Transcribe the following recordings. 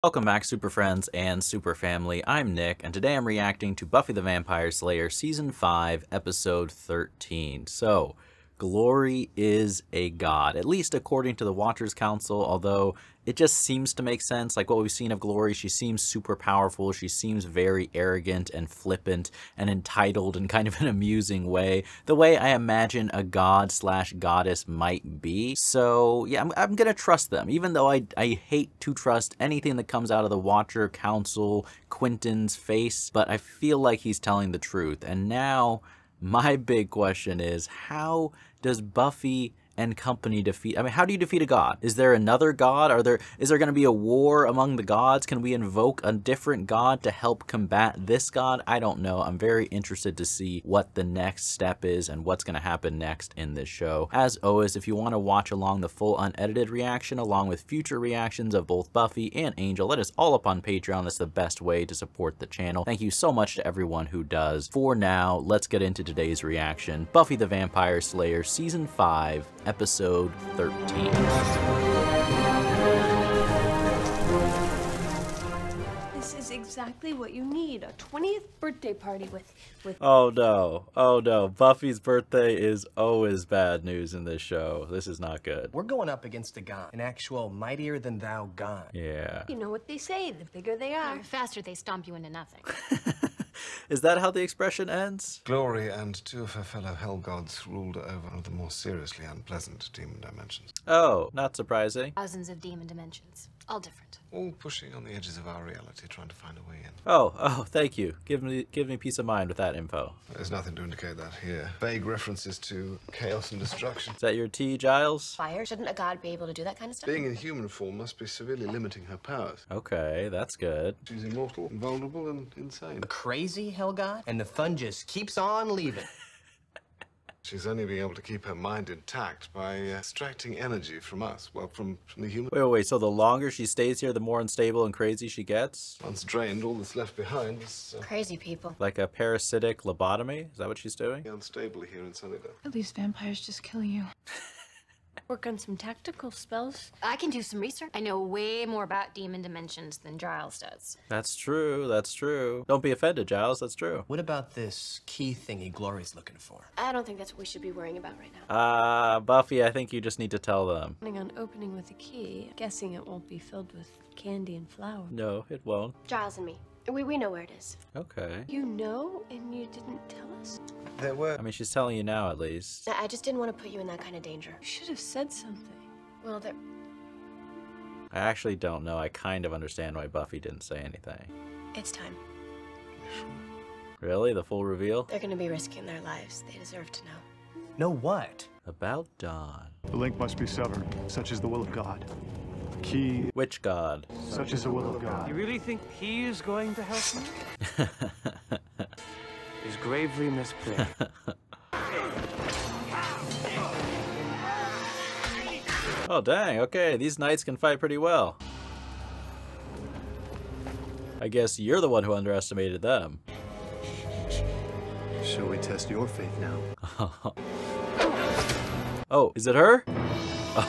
Welcome back, super friends and super family. I'm Nick, and today I'm reacting to Buffy the Vampire Slayer Season 5, Episode 13. So, Glory is a god, at least according to the Watchers Council, although it just seems to make sense. Like what we've seen of Glory, she seems super powerful, she seems very arrogant and flippant and entitled in kind of an amusing way, the way I imagine a god slash goddess might be. So yeah, I'm gonna trust them, even though I hate to trust anything that comes out of the Watcher Council, Quentin's face, but I feel like he's telling the truth. And now my big question is, how does Buffy and company defeat? I mean, how do you defeat a god? Is there another god? Is there going to be a war among the gods? Can we invoke a different god to help combat this god? I don't know. I'm very interested to see what the next step is and what's going to happen next in this show. As always, if you want to watch along the full unedited reaction along with future reactions of both Buffy and Angel, let us all up on Patreon. That's the best way to support the channel. Thank you so much to everyone who does. For now, let's get into today's reaction. Buffy the Vampire Slayer Season 5, Episode 13. This is exactly what you need. A 20th birthday party with Oh no. Oh no. Buffy's birthday is always bad news in this show. This is not good. We're going up against a god, an actual mightier-than-thou god. Yeah. You know what they say, the bigger they are. The faster they stomp you into nothing. Is that how the expression ends? Glory and two of her fellow hell gods ruled over one of the more seriously unpleasant demon dimensions. Oh, not surprising. Thousands of demon dimensions. All different. All pushing on the edges of our reality, trying to find a way in. Oh, thank you. Give me peace of mind with that info. There's nothing to indicate that here. Vague references to chaos and destruction. Is that your tea, Giles? Fire? Shouldn't a god be able to do that kind of stuff? Being in human form must be severely limiting her powers. Okay, that's good. She's immortal, invulnerable, and insane. A crazy hell god, and the fun just keeps on leaving. She's only being able to keep her mind intact by extracting energy from us, well, from the human. Wait, so the longer she stays here, the more unstable and crazy she gets? Once drained, all that's left behind is Crazy people. Like a parasitic lobotomy? Is that what she's doing? unstable here in Sunnydale. At least vampires just kill you. Work on some tactical spells. I can do some research. I know way more about demon dimensions than Giles does. That's true, that's true. Don't be offended, Giles, that's true. What about this key thingy Glory's looking for? I don't think that's what we should be worrying about right now. Buffy, I think you just need to tell them. Planning on opening with a key, guessing it won't be filled with candy and flour. No, it won't. Giles and me. We know where it is. Okay. You know, and you didn't tell us? There were. I mean, she's telling you now, at least. I just didn't want to put you in that kind of danger. You should have said something. Well, there... I actually don't know. I kind of understand why Buffy didn't say anything. It's time. Really? The full reveal? They're gonna be risking their lives. They deserve to know. Know what? About Dawn. The link must be severed. Such is the will of God. The key, Which god? such is the will of God. You really think he is going to help me? Is gravely misplaced. Oh, dang. Okay, these knights can fight pretty well. I guess you're the one who underestimated them. Shall we test your faith now? Oh, is it her?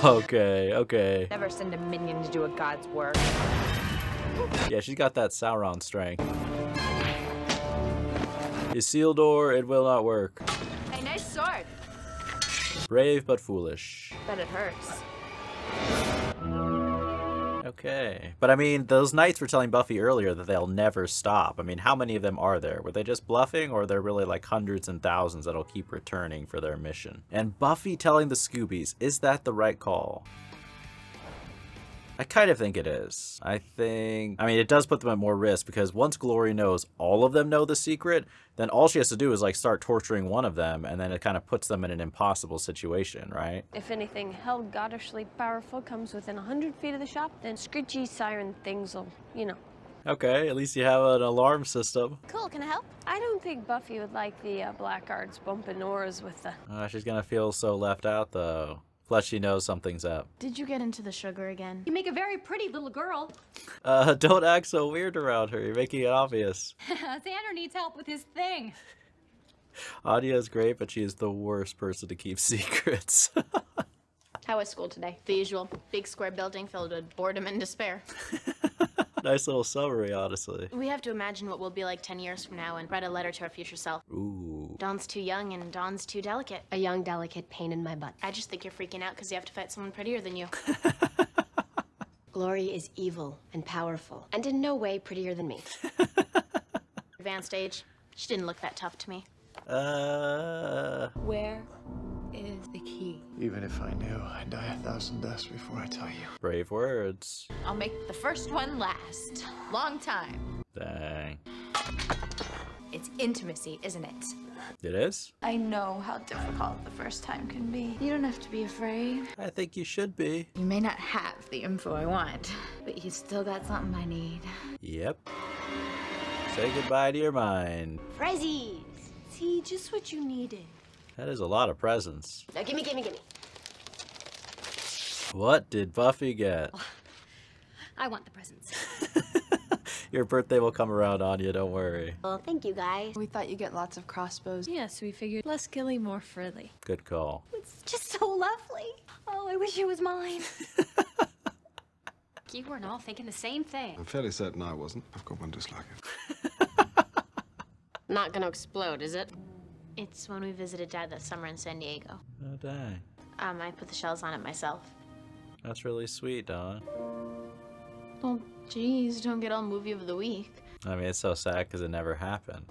Okay. Never send a minion to do a god's work. Yeah, she's got that Sauron strength. Isildur, it will not work. Hey, nice sword. Brave but foolish. Bet it hurts. Okay. But I mean, those knights were telling Buffy earlier that they'll never stop. I mean, how many of them are there? Were they just bluffing, or are there really like hundreds and thousands that'll keep returning for their mission? And Buffy telling the Scoobies, is that the right call? I kind of think it is. I mean, it does put them at more risk, because once Glory knows all of them know the secret, then all she has to do is like start torturing one of them, and then it kind of puts them in an impossible situation, right? If anything hell goddishly powerful comes within 100 feet of the shop, then screechy siren things will, you know. Okay, at least you have an alarm system. Cool, can I help? I don't think Buffy would like the blackguards bumping oars with the... She's gonna feel so left out, though. Plus, she knows something's up. Did you get into the sugar again? You make a very pretty little girl. Don't act so weird around her. You're making it obvious. Xander needs help with his thing. Adia is great, but she is the worst person to keep secrets. How was school today? The usual big square building filled with boredom and despair. Nice little summary, honestly. We have to imagine what we'll be like 10 years from now and write a letter to our future self. Ooh. Dawn's too young and Dawn's too delicate. A young, delicate pain in my butt. I just think you're freaking out because you have to fight someone prettier than you. Glory is evil and powerful, and in no way prettier than me. Advanced age. She didn't look that tough to me. Where is the key? Even if I knew, I'd die 1,000 deaths before I tell you. Brave words. I'll make the first one last. Long time. Dang. It's intimacy, isn't it? It is? I know how difficult the first time can be. You don't have to be afraid. I think you should be. You may not have the info I want, but you still got something I need. Yep. Say goodbye to your mind. Prezzies! See, just what you needed. That is a lot of presents. Now gimme. What did Buffy get? I want the presents. Your birthday will come around on you, don't worry. Well, thank you, guys. We thought you'd get lots of crossbows. Yeah, so we figured less killy, more frilly. Good call. It's just so lovely. Oh, I wish it was mine. You weren't all thinking the same thing. I'm fairly certain I wasn't. I've got one just like it. Not gonna explode, is it? It's when we visited Dad that summer in San Diego. Oh, dang. I put the shells on it myself. That's really sweet, Dawn. Oh, geez, don't get all movie of the week. I mean, it's so sad because it never happened.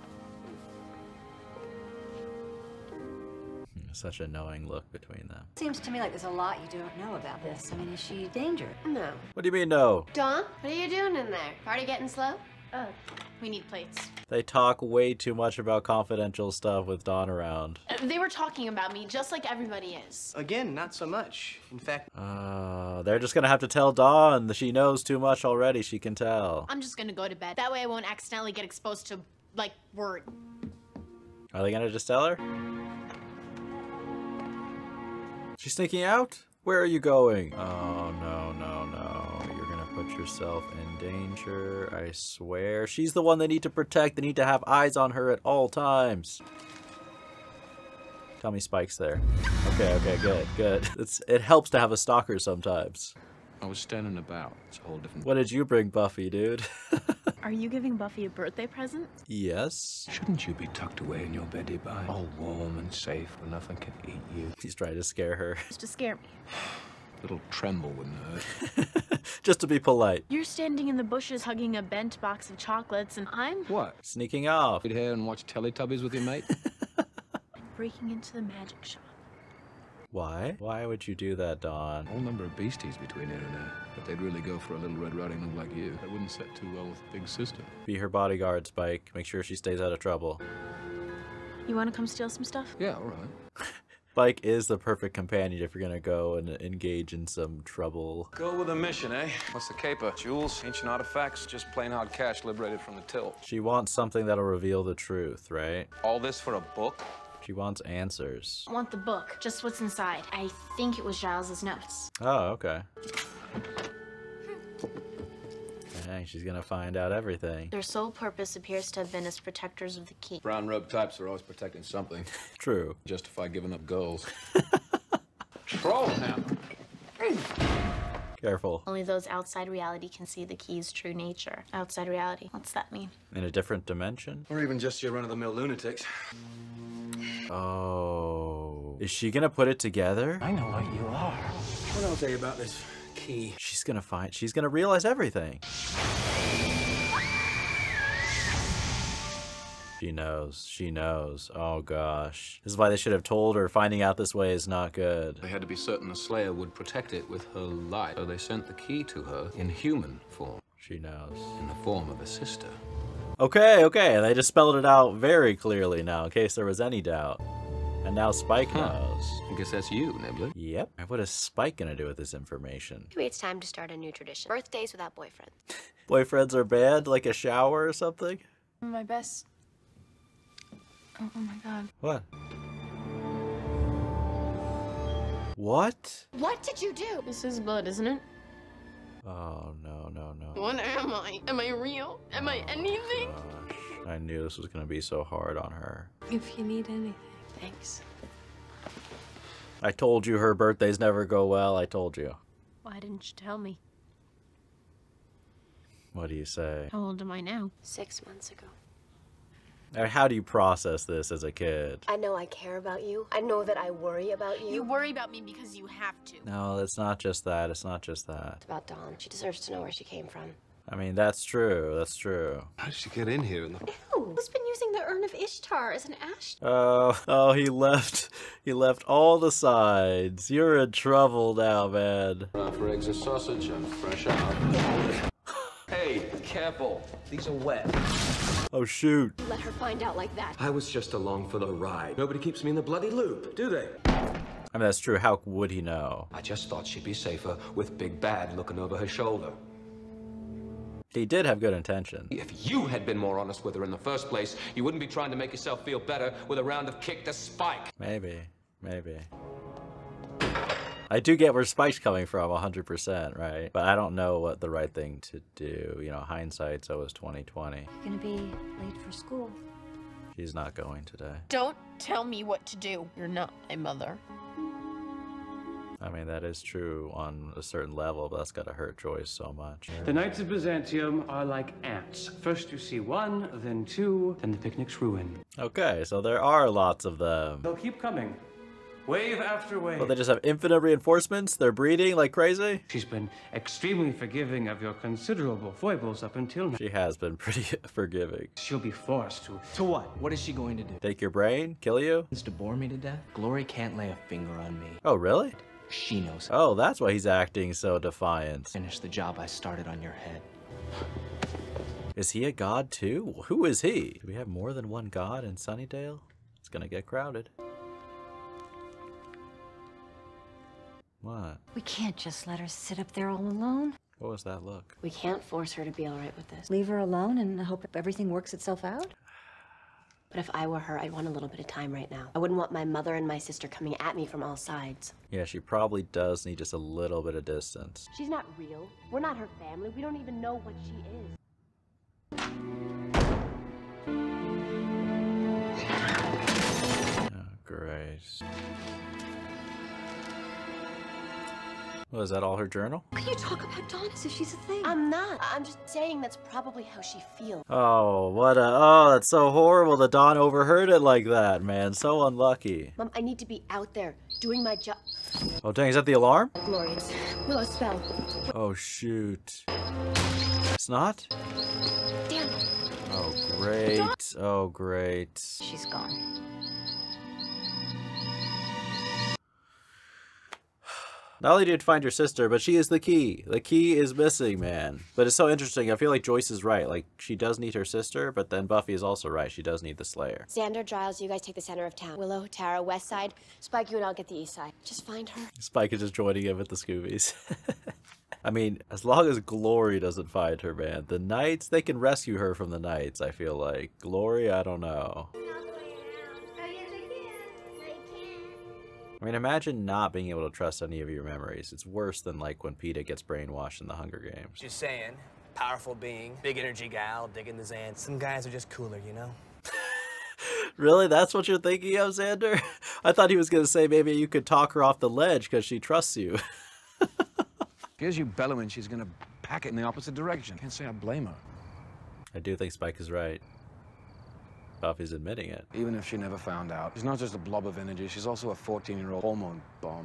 Such a knowing look between them. Seems to me like there's a lot you don't know about this. I mean, is she dangerous? No. What do you mean, no? Dawn, what are you doing in there? Party getting slow? We need plates. They talk way too much about confidential stuff with Dawn around. They were talking about me, just like everybody is. Again, not so much. In fact, They're just gonna have to tell Dawn that she knows too much already, she can tell. I'm just gonna go to bed. That way I won't accidentally get exposed to, like, word. Are they gonna just tell her? She's sneaking out? Where are you going? Oh, no. You're gonna put yourself in danger, I swear. She's the one they need to protect. They need to have eyes on her at all times. Tell me Spike's there. Okay, good. It helps to have a stalker sometimes. I was standing about. It's a whole different... What did you bring Buffy, dude? Are you giving Buffy a birthday present? Yes. Shouldn't you be tucked away in your beddy by? All warm and safe where nothing can eat you. He's trying to scare her. Just to scare me. Little tremble wouldn't hurt. Just to be polite. You're standing in the bushes hugging a bent box of chocolates, and I'm What? Sneaking off. Sit here and watch Teletubbies with your mate? breaking into the magic shop. Why? Why would you do that, Dawn? A whole number of beasties between here and there. But they'd really go for a little Red Riding Hood like you. That wouldn't set too well with Big Sister. Be her bodyguard, Spike. Make sure she stays out of trouble. You want to come steal some stuff? Yeah, all right. Spike is the perfect companion if you're gonna go and engage in some trouble. Go with a mission, eh? What's the caper? Jewels, ancient artifacts, just plain hard cash liberated from the till. She wants something that'll reveal the truth, right? All this for a book? She wants answers. I want the book, just what's inside. I think it was Giles's notes. Oh, okay. Dang, she's gonna find out everything. Their sole purpose appears to have been as protectors of the key. Brown robe types are always protecting something. True. Justify giving up girls. Troll now. Careful. Only those outside reality can see the key's true nature. Outside reality, what's that mean? In a different dimension? Or even just your run-of-the-mill lunatics. Oh. Is she gonna put it together? I know what you are. What I'll tell you about this key. She's gonna realize everything. She knows. Oh gosh. This is why they should have told her finding out this way is not good. They had to be certain the Slayer would protect it with her life, so they sent the key to her in human form. She knows. In the form of a sister. Okay, they just spelled it out very clearly now, in case there was any doubt. And now Spike knows. I guess that's you, Nibbler. Yep. What is Spike gonna do with this information? Maybe it's time to start a new tradition. Birthdays without boyfriend. Boyfriends are banned, like a shower or something? My best. Oh my god. What? What? What did you do? This is blood, isn't it? Oh, no. What am I? Am I real? Am I anything? Gosh, I knew this was gonna be so hard on her. If you need anything, thanks. I told you her birthdays never go well, I told you. Why didn't you tell me? What do you say? How old am I now? 6 months ago. Or how do you process this as a kid? I know I care about you. I know that I worry about you. You worry about me because you have to. No, it's not just that. It's not just that. It's about Dawn. She deserves to know where she came from. I mean, that's true. That's true. How did she get in here? Ew! Who's been using the urn of Ishtar as an ash? Oh, he left all the sides. You're in trouble now, man. For eggs and sausage and fresh out. Hey, careful. These are wet. Oh, shoot. Let her find out like that. I was just along for the ride. Nobody keeps me in the bloody loop, do they? I mean, that's true. How would he know? I just thought she'd be safer with Big Bad looking over her shoulder. He did have good intention. If you had been more honest with her in the first place, you wouldn't be trying to make yourself feel better with a round of kick to Spike. Maybe. I do get where Spike's coming from 100%, right? But I don't know what the right thing to do. You know, hindsight's always 20/20. You're gonna be late for school. She's not going today. Don't tell me what to do. You're not my mother. I mean, that is true on a certain level, but that's gotta hurt Joyce so much. The Knights of Byzantium are like ants. First you see one, then two, then the picnic's ruined. Okay, so there are lots of them. They'll keep coming. Wave after wave. Well, they just have infinite reinforcements? They're breeding like crazy? She's been extremely forgiving of your considerable foibles up until now. She has been pretty forgiving. She'll be forced to. To what? What is she going to do? Take your brain? Kill you? Is to bore me to death? Glory can't lay a finger on me. Oh, really? She knows. Oh, that's why he's acting so defiant. Finish the job I started on your head. Is he a god too? Who is he? Do we have more than one god in Sunnydale? It's gonna get crowded. What? We can't just let her sit up there all alone. What was that look? We can't force her to be all right with this. Leave her alone and hope everything works itself out? But if I were her, I'd want a little bit of time right now. I wouldn't want my mother and my sister coming at me from all sides. Yeah, she probably does need just a little bit of distance. She's not real. We're not her family. We don't even know what she is. Oh, great. Well, is that all her journal? Can you talk about Dawn as if she's a thing? I'm not. I'm just saying that's probably how she feels. Oh, oh, that's so horrible that Dawn overheard it like that, man. So unlucky. Mom, I need to be out there doing my job. Oh, dang, is that the alarm? Glorious. Willow's spell. Oh, shoot. It's not? Damn it. Oh, great. Oh, great. She's gone. Not only did you find your sister, but she is the key. The key is missing, man. But it's so interesting. I feel like Joyce is right. Like, she does need her sister, but then Buffy is also right. She does need the Slayer. Xander, Giles, you guys take the center of town. Willow, Tara, west side. Spike, you and I'll get the east side. Just find her. Spike is just joining him at the Scoobies. I mean, as long as Glory doesn't find her, man. The Knights, they can rescue her from the Knights, I feel like. Glory, I don't know. I mean, imagine not being able to trust any of your memories. It's worse than like when Peeta gets brainwashed in the Hunger Games. Just saying, powerful being, big energy gal, digging the Xan. Some guys are just cooler, you know? Really? That's what you're thinking of, Xander? I thought he was going to say maybe you could talk her off the ledge because she trusts you. Here's you bellowing she's gonna pack it in the opposite direction. Can't say I blame her. I do think Spike is right. Buffy's admitting it. Even if she never found out, she's not just a blob of energy, she's also a 14-year-old hormone bomb.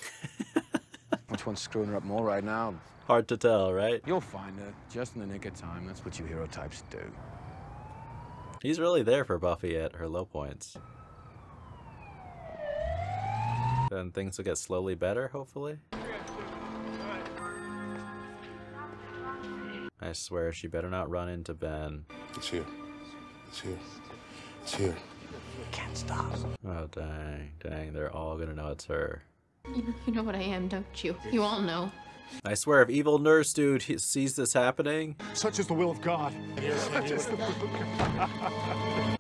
Which one's screwing her up more right now? Hard to tell, right? You'll find her, just in the nick of time. That's what you hero types do. He's really there for Buffy at her low points. Then things will get slowly better, hopefully. I swear she better not run into Ben. It's here. It's here. It's here. You can't stop. Oh, dang, they're all gonna know it's her. You know what I am, don't you? You all know. I swear, if evil nurse dude sees this happening... Such is the will of God.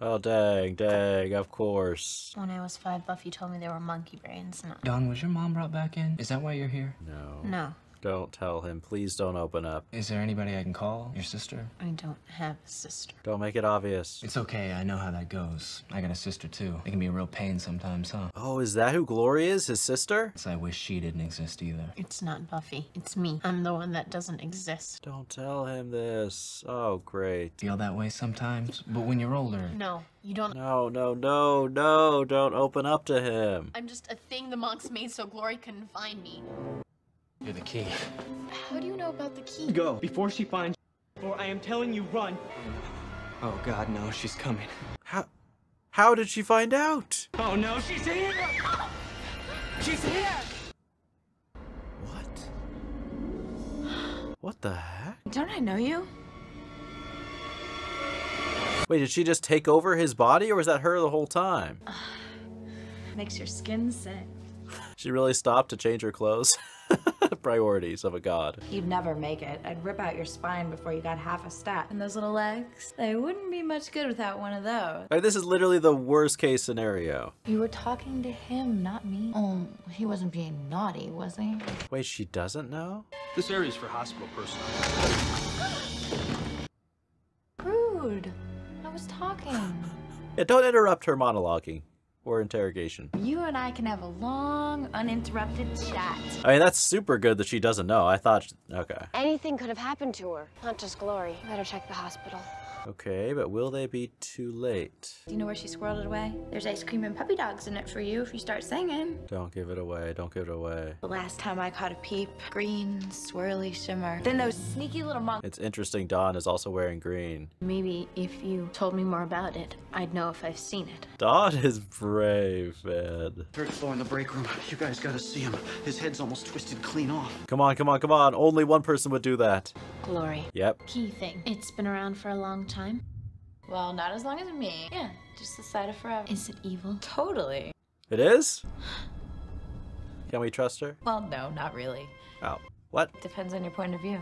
Oh, dang, of course. When I was 5, Buffy told me there were monkey brains. Dawn, was your mom brought back in? Is that why you're here? No. No. Don't tell him. Please don't open up. Is there anybody I can call? Your sister? I don't have a sister. Don't make it obvious. It's okay, I know how that goes. I got a sister too. It can be a real pain sometimes, huh? Oh, is that who Glory is? His sister? I wish she didn't exist either. It's not Buffy. It's me. I'm the one that doesn't exist. Don't tell him this. Oh, great. Feel that way sometimes? But when you're older... No, you don't. No, no, no, no. Don't open up to him. I'm just a thing the monks made so Glory couldn't find me. You're the key. How do you know about the key? Go, before she finds you, or I am telling you, run. Oh God, no, she's coming. How did she find out? Oh no, she's here! She's here! What? What the heck? Don't I know you? Wait, did she just take over his body, or was that her the whole time? Makes your skin sick. She really stopped to change her clothes? Priorities of a god. You'd never make it. I'd rip out your spine before you got half a step. And those little legs, they wouldn't be much good without one of those. Right, this is literally the worst case scenario. You were talking to him, not me. Oh, he wasn't being naughty, was he? Wait, she doesn't know? This area's for hospital personnel. Rude. I was talking. Yeah, don't interrupt her monologuing or interrogation. You and I can have a long, uninterrupted chat. I mean, that's super good that she doesn't know. I thought, okay. Anything could have happened to her, not just Glory. Better check the hospital. Okay, but will they be too late? Do you know where she squirreled it away? There's ice cream and puppy dogs in it for you if you start singing. Don't give it away. Don't give it away. The last time I caught a peep, green, swirly shimmer. Then those sneaky little monkeys. It's interesting Dawn is also wearing green. Maybe if you told me more about it, I'd know if I've seen it. Dawn is brave, man. Third floor in the break room. You guys gotta see him. His head's almost twisted clean off. Come on, come on, come on. Only one person would do that. Glory. Yep. Key thing. It's been around for a long time. Well, not as long as me. Yeah, just the sight of forever. Is it evil? Totally. It is? Can we trust her? Well, no, not really. Oh, what? Depends on your point of view.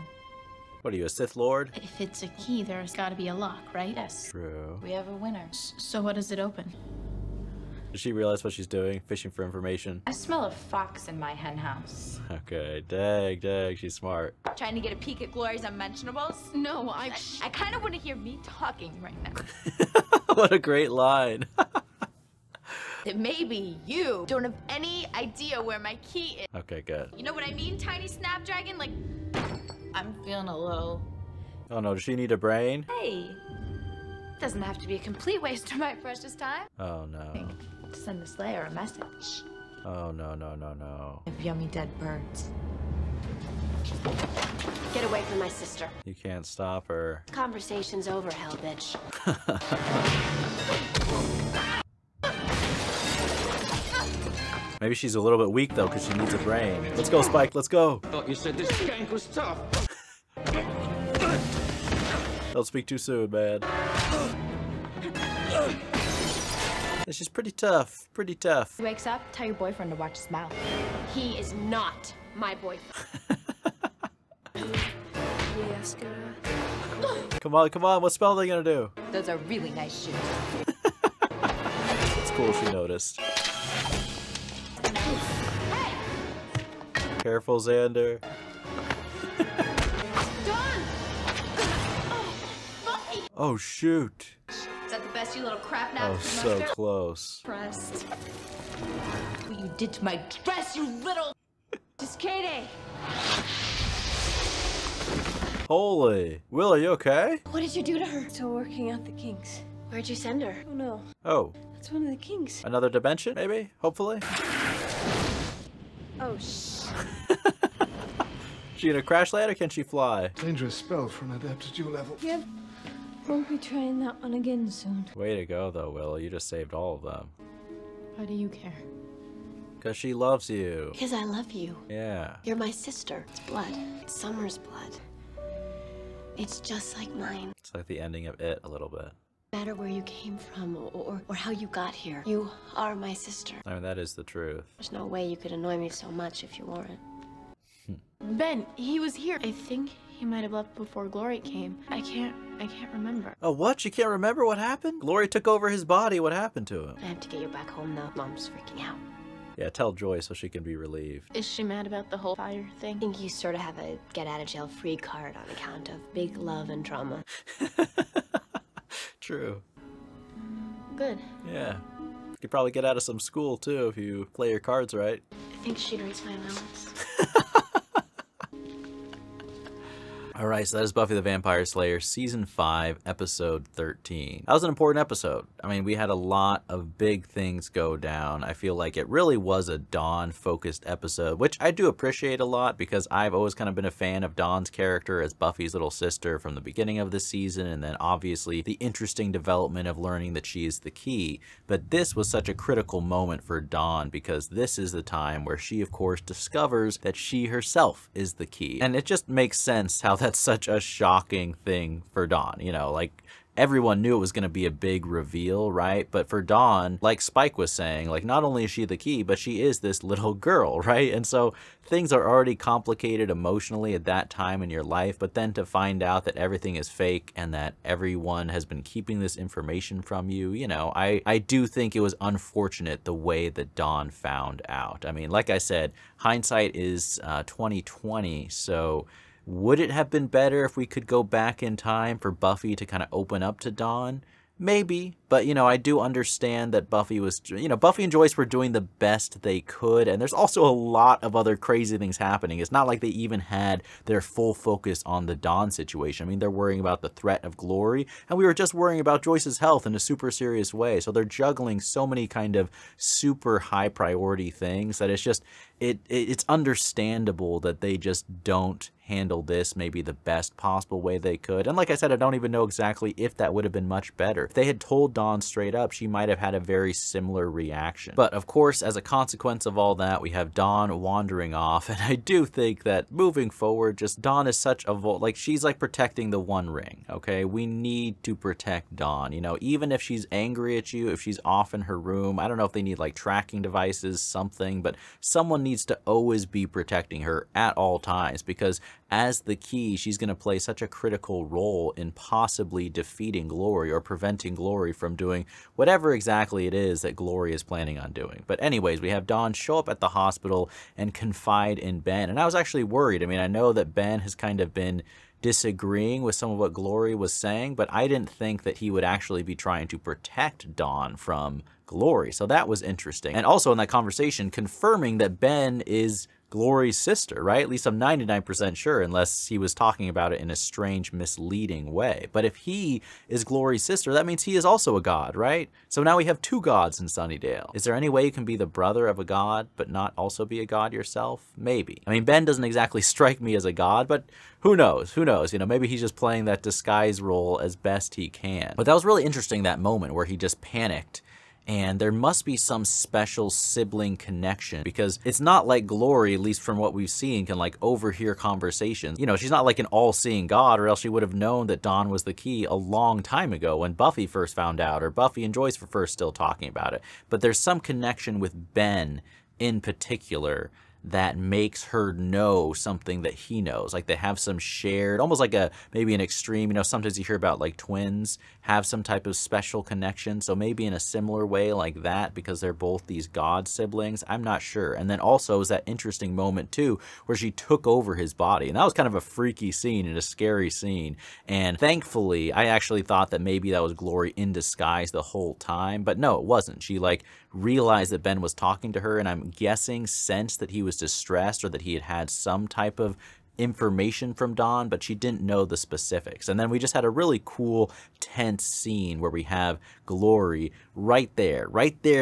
What are you, a Sith Lord? If it's a key, there's gotta be a lock, right? Yes. True. We have a winner. So what does it open? Does she realize what she's doing? Fishing for information? I smell a fox in my hen house. Okay, dang, she's smart. Trying to get a peek at Glory's unmentionables? No, I kind of want to hear me talking right now. What a great line. That maybe you don't have any idea where my key is. Okay, good. You know what I mean, tiny snapdragon? Like, I'm feeling a little... Oh no, does she need a brain? Hey, doesn't have to be a complete waste of my precious time. Oh no. To send the Slayer a message. Oh no, no, no, no. Of yummy dead birds. Get away from my sister. You can't stop her. Conversation's over, hell bitch. Maybe she's a little bit weak though, because she needs a brain. Let's go, Spike, let's go. Thought you said this skank was tough. Don't speak too soon, man. She's pretty tough, pretty tough. He wakes up, tell your boyfriend to watch his mouth. He is not my boyfriend. Come on, come on, what spell are they gonna do? Those are really nice shoes. It's cool she noticed. Careful, Xander. Oh, shoot. Is that the best, you little crap now? Oh, so close. Pressed. What you did to my dress, you little... Just kidding. Holy. Will, are you okay? What did you do to her? Still working out the kinks. Where'd you send her? Oh no. Oh. That's one of the kinks. Another dimension, maybe? Hopefully? Oh, shh. She gonna crash land or can she fly? Dangerous spell for an adept at your level. Yep. Won't be trying that one again soon. Way to go, though, Will. You just saved all of them. Why do you care? Because she loves you. Because I love you. Yeah. You're my sister. It's blood. It's Summer's blood. It's just like mine. It's like the ending of It a little bit. No matter where you came from or how you got here, you are my sister. I mean, that is the truth. There's no way you could annoy me so much if you weren't. Ben, he was here. I think he might have left before Glory came. I can't remember. Oh, what? You can't remember what happened? Glory took over his body. What happened to him? I have to get you back home, though. Mom's freaking out. Yeah, tell Joy so she can be relieved. Is she mad about the whole fire thing? I think you sort of have a get-out-of-jail-free card on account of big love and trauma. True. Good. Yeah. You could probably get out of some school, too, if you play your cards right. I think she'd raise my allowance. Alright, so that is Buffy the Vampire Slayer, Season 5, Episode 13. That was an important episode. I mean, we had a lot of big things go down. I feel like it really was a Dawn-focused episode, which I do appreciate a lot because I've always kind of been a fan of Dawn's character as Buffy's little sister from the beginning of the season, and then obviously the interesting development of learning that she is the key. But this was such a critical moment for Dawn because this is the time where she, of course, discovers that she herself is the key. And it just makes sense how that's such a shocking thing for Dawn, you know, like everyone knew it was going to be a big reveal, right? But for Dawn, like Spike was saying, like not only is she the key, but she is this little girl, right? And so things are already complicated emotionally at that time in your life, but then to find out that everything is fake and that everyone has been keeping this information from you, you know, I do think it was unfortunate the way that Dawn found out. I mean, like I said, hindsight is 2020, so would it have been better if we could go back in time for Buffy to kind of open up to Dawn? Maybe, but, you know, I do understand that Buffy was, you know, Buffy and Joyce were doing the best they could, and there's also a lot of other crazy things happening. It's not like they even had their full focus on the Dawn situation. I mean, they're worrying about the threat of Glory, and we were just worrying about Joyce's health in a super serious way. So they're juggling so many kind of super high priority things that it's just, it's understandable that they just don't handle this maybe the best possible way they could. And like I said, I don't even know exactly if that would have been much better. If they had told Dawn straight up, she might have had a very similar reaction. But of course, as a consequence of all that, we have Dawn wandering off. And I do think that moving forward, just Dawn is such a like she's like protecting the One Ring, okay? We need to protect Dawn, you know, even if she's angry at you, if she's off in her room. I don't know if they need like tracking devices, something, but someone needs to always be protecting her at all times because as the key, she's going to play such a critical role in possibly defeating Glory or preventing Glory from doing whatever exactly it is that Glory is planning on doing. But anyways, we have Dawn show up at the hospital and confide in Ben. And I was actually worried. I mean, I know that Ben has kind of been disagreeing with some of what Glory was saying, but I didn't think that he would actually be trying to protect Dawn from Glory. So that was interesting. And also in that conversation, confirming that Ben is Glory's sister, right? At least I'm 99% sure, unless he was talking about it in a strange, misleading way. But if he is Glory's sister, that means he is also a god, right? So now we have two gods in Sunnydale. Is there any way you can be the brother of a god, but not also be a god yourself? Maybe. I mean, Ben doesn't exactly strike me as a god, but who knows? Who knows? You know, maybe he's just playing that disguise role as best he can. But that was really interesting, that moment where he just panicked. And there must be some special sibling connection because it's not like Glory, at least from what we've seen, can like overhear conversations. You know, she's not like an all-seeing god, or else she would have known that Dawn was the key a long time ago when Buffy first found out, or Buffy and Joyce were first still talking about it. But there's some connection with Ben in particular that makes her know something that he knows. Like they have some shared, almost like a, maybe an extreme, you know, sometimes you hear about like twins have some type of special connection. So maybe in a similar way like that, because they're both these god siblings, I'm not sure. And then also is that interesting moment too, where she took over his body. And that was kind of a freaky scene and a scary scene. And thankfully, I actually thought that maybe that was Glory in disguise the whole time, but no, it wasn't. She like realized that Ben was talking to her, and I'm guessing sensed that he was distressed or that he had some type of information from Dawn, but she didn't know the specifics. And then we just had a really cool, tense scene where we have Glory right there,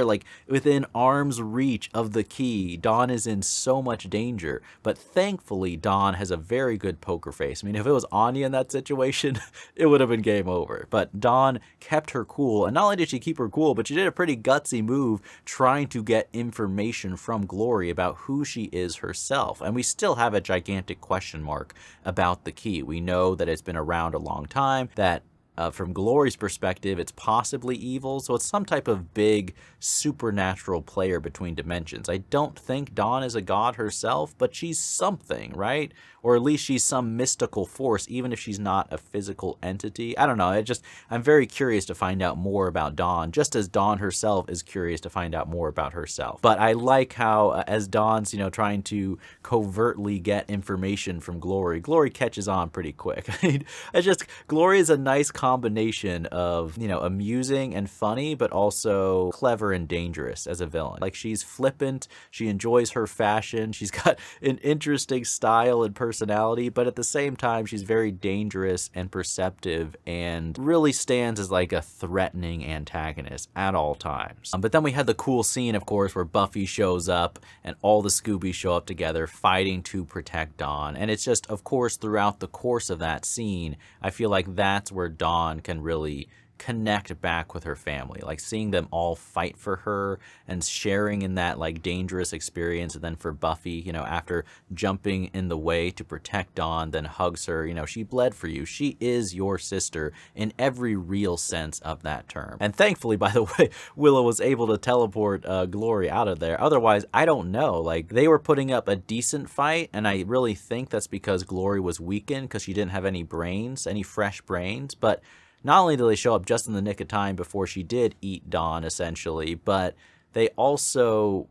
like within arm's reach of the key. Dawn is in so much danger, but thankfully Dawn has a very good poker face. I mean, if it was Anya in that situation, it would have been game over. But Dawn kept her cool, and not only did she keep her cool, but she did a pretty gutsy move trying to get information from Glory about who she is herself. And we still have a gigantic question mark about the key. We know that it's been around a long time, that from Glory's perspective, it's possibly evil, so it's some type of big supernatural player between dimensions. I don't think Dawn is a god herself, but she's something, right? or at least she's some mystical force, even if she's not a physical entity. I don't know. I'm very curious to find out more about Dawn, just as Dawn herself is curious to find out more about herself. But I like how, as Dawn's, trying to covertly get information from Glory, Glory catches on pretty quick. Glory is a nice combination of, amusing and funny, but also clever and dangerous as a villain. Like, she's flippant, she enjoys her fashion, she's got an interesting style and personality, but at the same time, she's very dangerous and perceptive and really stands as like a threatening antagonist at all times. But then we had the cool scene, of course, where Buffy shows up and all the Scoobies show up together fighting to protect Dawn. And it's just, of course, throughout the course of that scene, I feel like that's where Dawn can really connect back with her family, like seeing them all fight for her and sharing in that like dangerous experience. And then for Buffy, after jumping in the way to protect Dawn, then hugs her, she bled for you. She is your sister in every real sense of that term. And thankfully, by the way, Willow was able to teleport Glory out of there. Otherwise, I don't know, like they were putting up a decent fight, and I really think that's because Glory was weakened because she didn't have any brains, any fresh brains. But not only did they show up just in the nick of time before she did eat Dawn, essentially, but they also,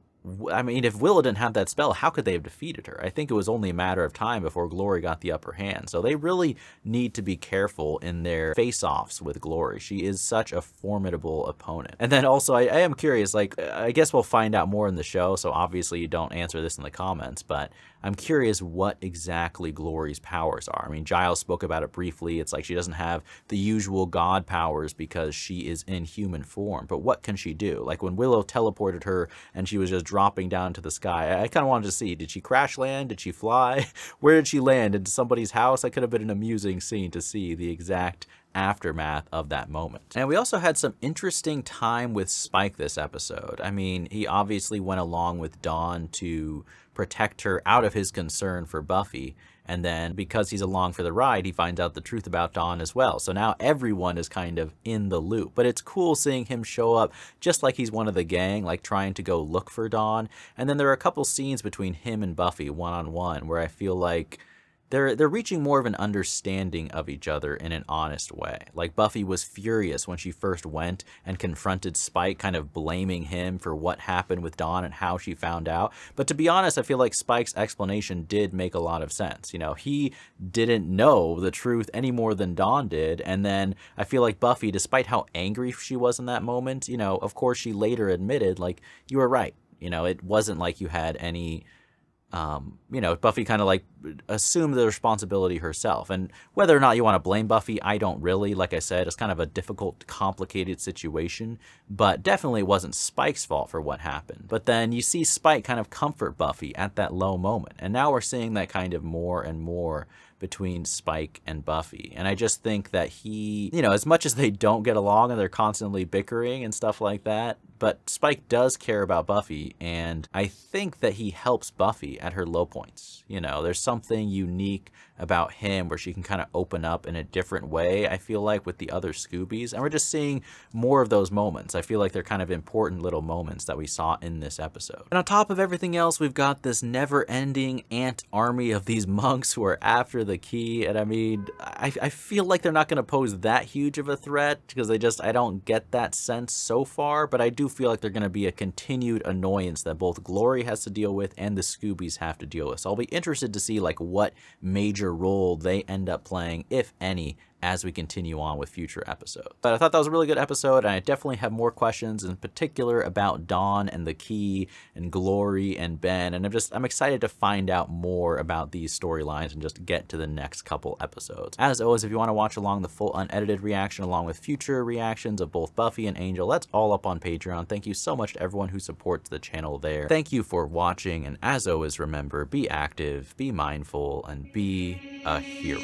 I mean, if Willow didn't have that spell, how could they have defeated her? I think it was only a matter of time before Glory got the upper hand. So they really need to be careful in their face-offs with Glory. She is such a formidable opponent. And then also, I am curious, like, I guess we'll find out more in the show, so obviously you don't answer this in the comments, but I'm curious what exactly Glory's powers are. I mean, Giles spoke about it briefly. It's like she doesn't have the usual god powers because she is in human form. But what can she do? Like when Willow teleported her and she was just dropping down to the sky, I kind of wanted to see, did she crash land? Did she fly? Where did she land? Into somebody's house? That could have been an amusing scene to see the exact aftermath of that moment. And we also had some interesting time with Spike this episode. I mean, he obviously went along with Dawn to protect her out of his concern for Buffy, and then because he's along for the ride, he finds out the truth about Dawn as well. So now everyone is kind of in the loop. But it's cool seeing him show up just like he's one of the gang, like trying to go look for Dawn. And then there are a couple scenes between him and Buffy one-on-one where I feel like they're reaching more of an understanding of each other in an honest way. Like Buffy was furious when she first went and confronted Spike, kind of blaming him for what happened with Dawn and how she found out. But to be honest, I feel like Spike's explanation did make a lot of sense. He didn't know the truth any more than Dawn did. And then I feel like Buffy, despite how angry she was in that moment, of course she later admitted, like, you were right. It wasn't like you had any Buffy kind of like assumed the responsibility herself. And whether or not you want to blame Buffy, I don't really. Like I said, it's kind of a difficult, complicated situation, but definitely it wasn't Spike's fault for what happened. But then you see Spike kind of comfort Buffy at that low moment. And now we're seeing that kind of more and more between Spike and Buffy. And I just think that he, as much as they don't get along and they're constantly bickering and stuff like that, but Spike does care about Buffy, and I think that he helps Buffy at her low points. There's something unique about him where she can kind of open up in a different way, I feel like, with the other Scoobies. And we're just seeing more of those moments. I feel like they're kind of important little moments that we saw in this episode. And on top of everything else, we've got this never-ending ant army of these monks who are after the key. And I mean, I feel like they're not going to pose that huge of a threat because I don't get that sense so far. But I do feel like they're going to be a continued annoyance that both Glory has to deal with and the Scoobies have to deal with. So I'll be interested to see like what major role they end up playing, if any, as we continue on with future episodes. But I thought that was a really good episode, and I definitely have more questions in particular about Dawn and the Key and Glory and Ben, and I'm excited to find out more about these storylines and just get to the next couple episodes. As always, if you want to watch along the full unedited reaction along with future reactions of both Buffy and Angel, that's all up on Patreon. Thank you so much to everyone who supports the channel there. Thank you for watching, and as always, remember, be active, be mindful, and be a hero.